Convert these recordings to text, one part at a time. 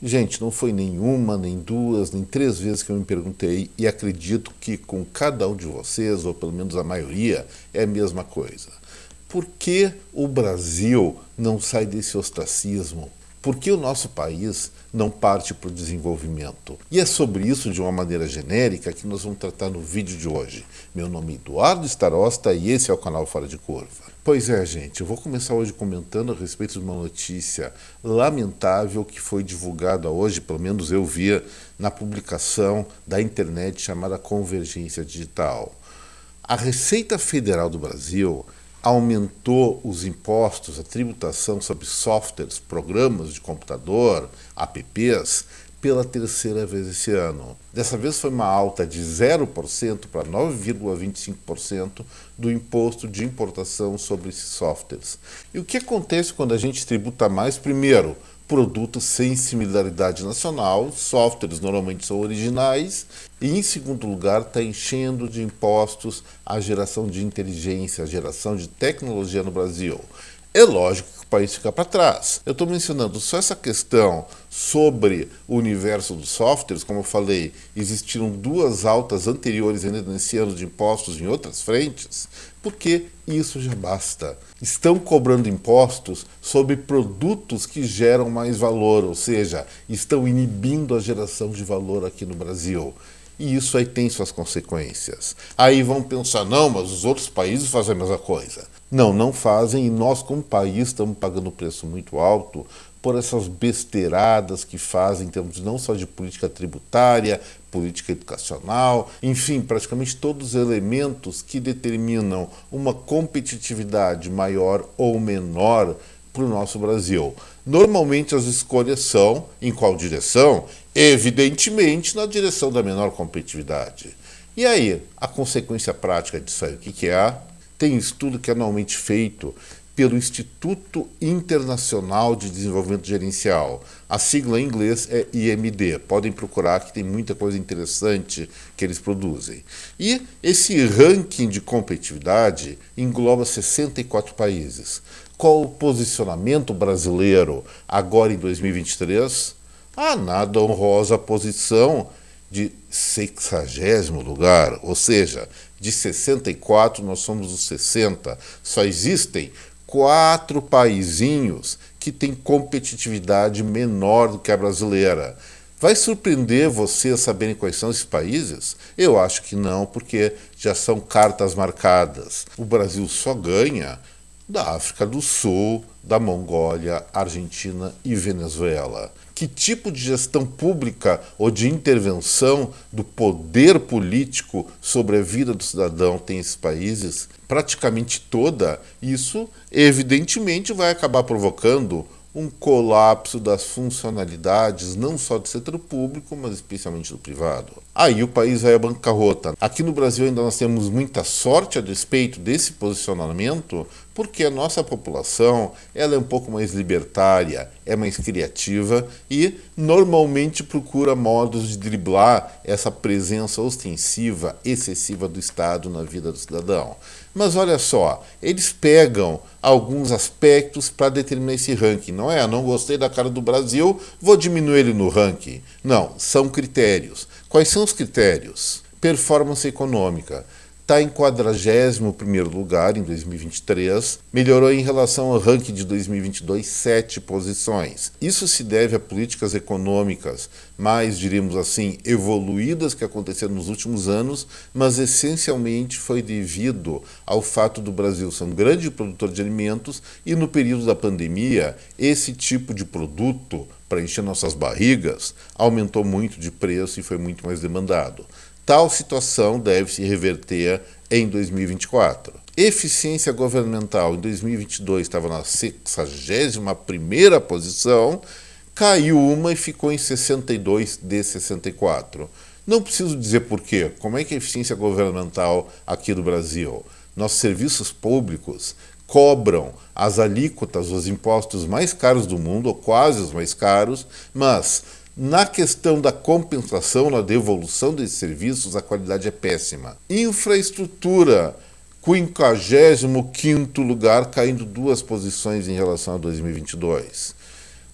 Gente, não foi nenhuma, nem duas, nem três vezes que eu me perguntei e acredito que com cada um de vocês, ou pelo menos a maioria, é a mesma coisa. Por que o Brasil não sai desse ostracismo? Por que o nosso país não parte para o desenvolvimento? E é sobre isso, de uma maneira genérica, que nós vamos tratar no vídeo de hoje. Meu nome é Eduardo Starosta e esse é o canal Fora de Curva. Pois é, gente, eu vou começar hoje comentando a respeito de uma notícia lamentável que foi divulgada hoje, pelo menos eu vi na publicação da internet chamada Convergência Digital. A Receita Federal do Brasil aumentou os impostos, a tributação sobre softwares, programas de computador, apps, pela terceira vez esse ano. Dessa vez foi uma alta de 0% para 9,25% do imposto de importação sobre esses softwares. E o que acontece quando a gente tributa mais? Primeiro, produtos sem similaridade nacional, softwares normalmente são originais, e em segundo lugar está enchendo de impostos a geração de inteligência, a geração de tecnologia no Brasil. É lógico que o país fica para trás. Eu estou mencionando só essa questão sobre o universo dos softwares. Como eu falei, existiram duas altas anteriores ainda nesse ano de impostos em outras frentes, porque isso já basta. Estão cobrando impostos sobre produtos que geram mais valor, ou seja, estão inibindo a geração de valor aqui no Brasil. E isso aí tem suas consequências. Aí vão pensar, não, mas os outros países fazem a mesma coisa. Não, não fazem, e nós como país estamos pagando um preço muito alto por essas besteiradas que fazem em termos não só de política tributária, política educacional, enfim, praticamente todos os elementos que determinam uma competitividade maior ou menor para o nosso Brasil. Normalmente as escolhas são em qual direção? Evidentemente na direção da menor competitividade. E aí, a consequência prática disso aí, o que é? Tem um estudo que é anualmente feito pelo Instituto Internacional de Desenvolvimento Gerencial. A sigla em inglês é IMD. Podem procurar que tem muita coisa interessante que eles produzem. E esse ranking de competitividade engloba 64 países. Qual o posicionamento brasileiro agora em 2023? A nada honrosa posição de 60º lugar, ou seja, de 64 nós somos os 60. Só existem 4 paizinhos que têm competitividade menor do que a brasileira. Vai surpreender vocês saberem quais são esses países? Eu acho que não, porque já são cartas marcadas. O Brasil só ganha da África do Sul, da Mongólia, Argentina e Venezuela. Que tipo de gestão pública ou de intervenção do poder político sobre a vida do cidadão tem esses países? Praticamente toda. Isso, evidentemente, vai acabar provocando um colapso das funcionalidades, não só do setor público, mas especialmente do privado. Aí o país vai à bancarrota. Aqui no Brasil ainda nós temos muita sorte a despeito desse posicionamento, porque a nossa população ela é um pouco mais libertária, é mais criativa e normalmente procura modos de driblar essa presença ostensiva, excessiva do Estado na vida do cidadão. Mas olha só, eles pegam alguns aspectos para determinar esse ranking. Não é, não gostei da cara do Brasil, vou diminuir ele no ranking. Não, são critérios. Quais são os critérios? Performance econômica. Está em 41º lugar em 2023, melhorou em relação ao ranking de 2022 7 posições. Isso se deve a políticas econômicas mais, diríamos assim, evoluídas que aconteceram nos últimos anos, mas essencialmente foi devido ao fato do Brasil ser um grande produtor de alimentos e no período da pandemia, esse tipo de produto, para encher nossas barrigas, aumentou muito de preço e foi muito mais demandado. Tal situação deve se reverter em 2024. Eficiência governamental em 2022 estava na 61ª posição, caiu uma e ficou em 62 de 64. Não preciso dizer por quê. Como é que é a eficiência governamental aqui no Brasil? Nossos serviços públicos cobram as alíquotas, os impostos mais caros do mundo, ou quase os mais caros, mas na questão da compensação, na devolução desses serviços, a qualidade é péssima. Infraestrutura, 55º lugar, caindo 2 posições em relação a 2022.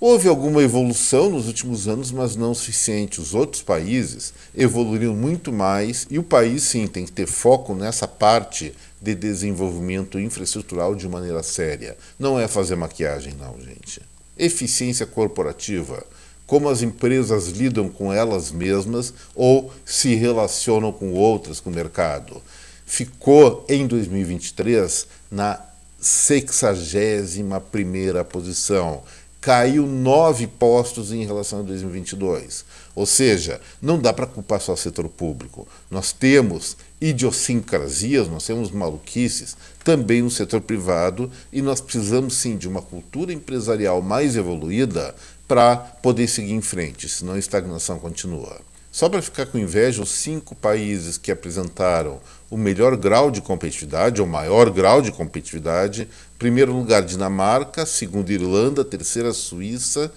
Houve alguma evolução nos últimos anos, mas não o suficiente. Os outros países evoluíram muito mais e o país, sim, tem que ter foco nessa parte de desenvolvimento infraestrutural de maneira séria. Não é fazer maquiagem, não, gente. Eficiência corporativa. Como as empresas lidam com elas mesmas ou se relacionam com outras, com o mercado. Ficou, em 2023, na 61ª posição. Caiu 9 postos em relação a 2022. Ou seja, não dá para culpar só o setor público. Nós temos idiosincrasias, nós temos maluquices também no setor privado e nós precisamos sim de uma cultura empresarial mais evoluída para poder seguir em frente, senão a estagnação continua. Só para ficar com inveja, os 5 países que apresentaram o melhor grau de competitividade, ou maior grau de competitividade, primeiro lugar Dinamarca, segundo Irlanda, terceira Suíça,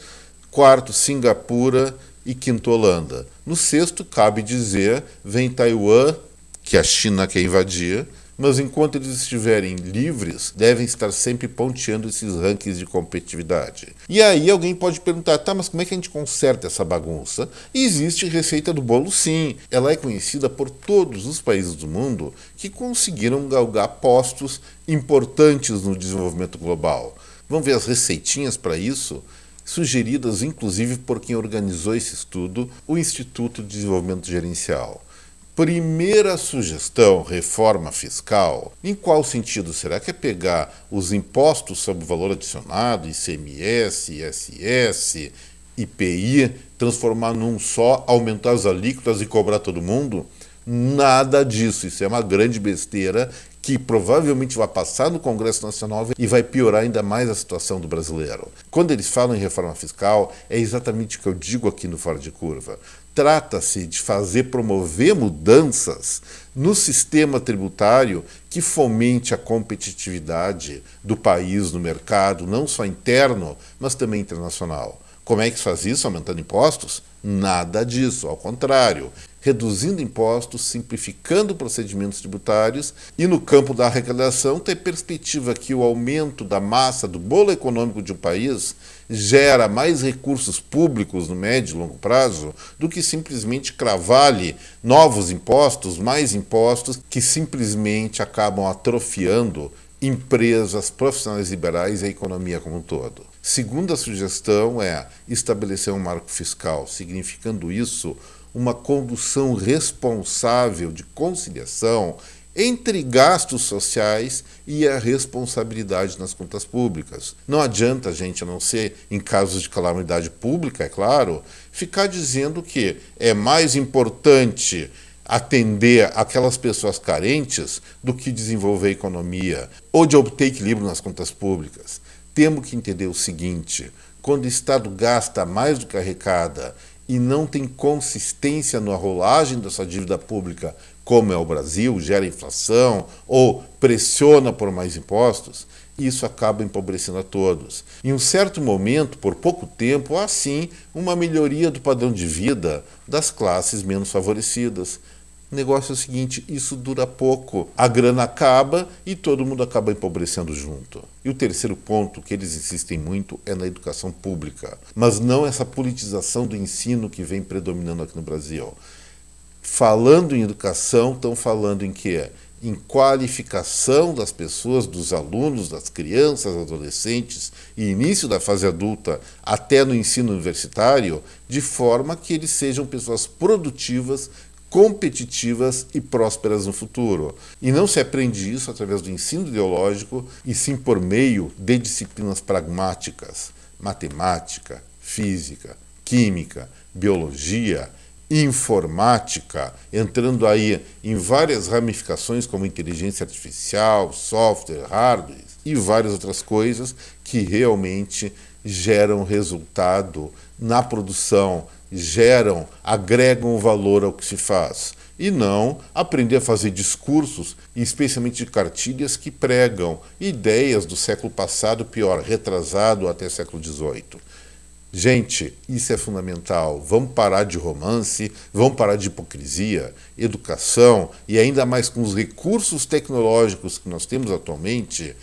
quarto Singapura e quinto Holanda. No sexto, cabe dizer, vem Taiwan, que a China quer invadir, mas enquanto eles estiverem livres, devem estar sempre ponteando esses rankings de competitividade. E aí alguém pode perguntar, tá, mas como é que a gente conserta essa bagunça? E existe receita do bolo, sim. Ela é conhecida por todos os países do mundo que conseguiram galgar postos importantes no desenvolvimento global. Vamos ver as receitinhas para isso? Sugeridas inclusive por quem organizou esse estudo, o Instituto de Desenvolvimento Gerencial. Primeira sugestão, reforma fiscal. Em qual sentido? Será que é pegar os impostos sobre o valor adicionado, ICMS, ISS, IPI, transformar num só, aumentar as alíquotas e cobrar todo mundo? Nada disso, isso é uma grande besteira que provavelmente vai passar no Congresso Nacional e vai piorar ainda mais a situação do brasileiro. Quando eles falam em reforma fiscal, é exatamente o que eu digo aqui no Fora de Curva. Trata-se de promover mudanças no sistema tributário que fomente a competitividade do país no mercado, não só interno, mas também internacional. Como é que se faz isso? Aumentando impostos? Nada disso, ao contrário. Reduzindo impostos, simplificando procedimentos tributários e, no campo da arrecadação, ter perspectiva que o aumento da massa do bolo econômico de um país gera mais recursos públicos no médio e longo prazo do que simplesmente cravar-lhe novos impostos, mais impostos que simplesmente acabam atrofiando empresas, profissionais liberais e a economia como um todo. Segunda sugestão é estabelecer um marco fiscal, significando isso uma condução responsável de conciliação entre gastos sociais e a responsabilidade nas contas públicas. Não adianta, gente, a não ser em casos de calamidade pública, é claro, ficar dizendo que é mais importante atender aquelas pessoas carentes do que desenvolver a economia ou de obter equilíbrio nas contas públicas. Temos que entender o seguinte: quando o Estado gasta mais do que arrecada e não tem consistência na rolagem da sua dívida pública, como é o Brasil, gera inflação ou pressiona por mais impostos, isso acaba empobrecendo a todos. Em um certo momento, por pouco tempo, há sim uma melhoria do padrão de vida das classes menos favorecidas. O negócio é o seguinte, isso dura pouco, a grana acaba e todo mundo acaba empobrecendo junto. E o terceiro ponto, que eles insistem muito, é na educação pública, mas não essa politização do ensino que vem predominando aqui no Brasil. Falando em educação, estão falando em quê? Em qualificação das pessoas, dos alunos, das crianças, adolescentes e início da fase adulta até no ensino universitário, de forma que eles sejam pessoas produtivas, competitivas e prósperas no futuro. E não se aprende isso através do ensino ideológico, e sim por meio de disciplinas pragmáticas, matemática, física, química, biologia, informática, entrando aí em várias ramificações como inteligência artificial, software, hardware e várias outras coisas que realmente geram resultado na produção, agregam valor ao que se faz. E não aprender a fazer discursos, especialmente de cartilhas que pregam ideias do século passado, pior, retrasado até século XVIII. Gente, isso é fundamental. Vamos parar de romance, vamos parar de hipocrisia, educação, e ainda mais com os recursos tecnológicos que nós temos atualmente,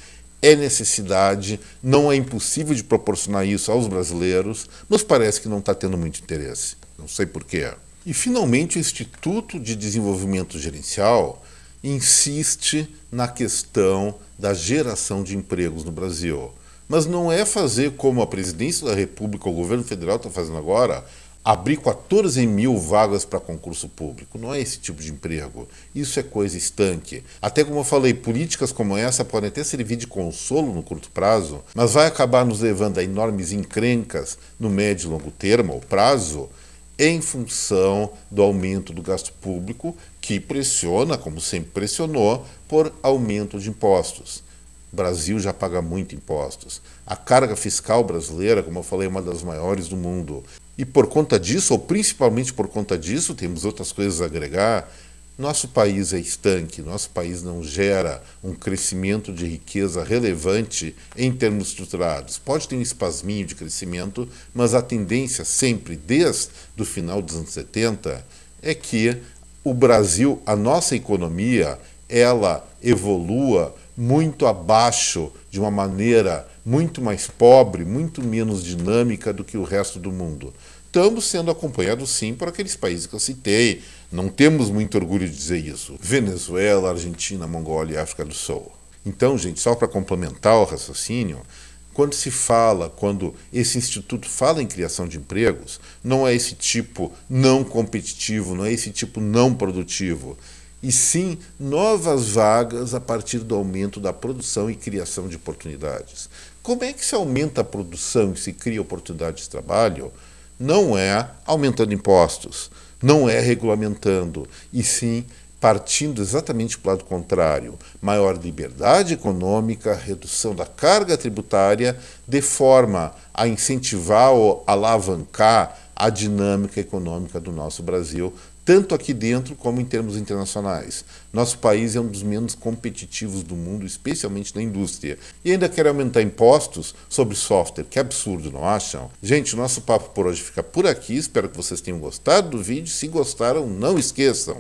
é necessidade, não é impossível de proporcionar isso aos brasileiros, mas parece que não está tendo muito interesse. Não sei porquê. E, finalmente, o Instituto de Desenvolvimento Gerencial insiste na questão da geração de empregos no Brasil. Mas não é fazer como a Presidência da República, o governo federal está fazendo agora, abrir 14 mil vagas para concurso público. Não é esse tipo de emprego. Isso é coisa estanque. Até como eu falei, políticas como essa podem até servir de consolo no curto prazo, mas vai acabar nos levando a enormes encrencas no médio e longo termo, ou prazo, em função do aumento do gasto público, que pressiona, como sempre pressionou, por aumento de impostos. O Brasil já paga muito impostos. A carga fiscal brasileira, como eu falei, é uma das maiores do mundo. E por conta disso, ou principalmente por conta disso, temos outras coisas a agregar, nosso país é estanque, nosso país não gera um crescimento de riqueza relevante em termos estruturados. Pode ter um espasminho de crescimento, mas a tendência sempre, desde o final dos anos 70, é que o Brasil, a nossa economia, ela evolua muito abaixo, de uma maneira muito mais pobre, muito menos dinâmica do que o resto do mundo. Estamos sendo acompanhados, sim, por aqueles países que eu citei. Não temos muito orgulho de dizer isso. Venezuela, Argentina, Mongólia e África do Sul. Então, gente, só para complementar o raciocínio, quando esse instituto fala em criação de empregos, não é esse tipo não competitivo, não é esse tipo não produtivo, e sim novas vagas a partir do aumento da produção e criação de oportunidades. Como é que se aumenta a produção e se cria oportunidades de trabalho? Não é aumentando impostos, não é regulamentando, e sim partindo exatamente para o lado contrário, maior liberdade econômica, redução da carga tributária, de forma a incentivar ou alavancar a dinâmica econômica do nosso Brasil, tanto aqui dentro como em termos internacionais. Nosso país é um dos menos competitivos do mundo, especialmente na indústria. E ainda quer aumentar impostos sobre software. Que absurdo, não acham? Gente, o nosso papo por hoje fica por aqui. Espero que vocês tenham gostado do vídeo. Se gostaram, não esqueçam.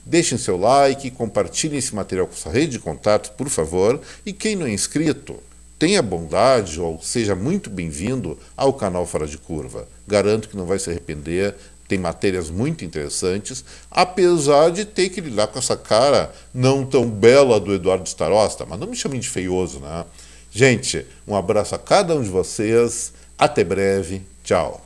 Deixem seu like, compartilhem esse material com sua rede de contatos, por favor. E quem não é inscrito, tenha bondade ou seja muito bem-vindo ao canal Fora de Curva. Garanto que não vai se arrepender. Tem matérias muito interessantes, apesar de ter que lidar com essa cara não tão bela do Eduardo Starosta, mas não me chamem de feioso, né? Gente, um abraço a cada um de vocês, até breve, tchau.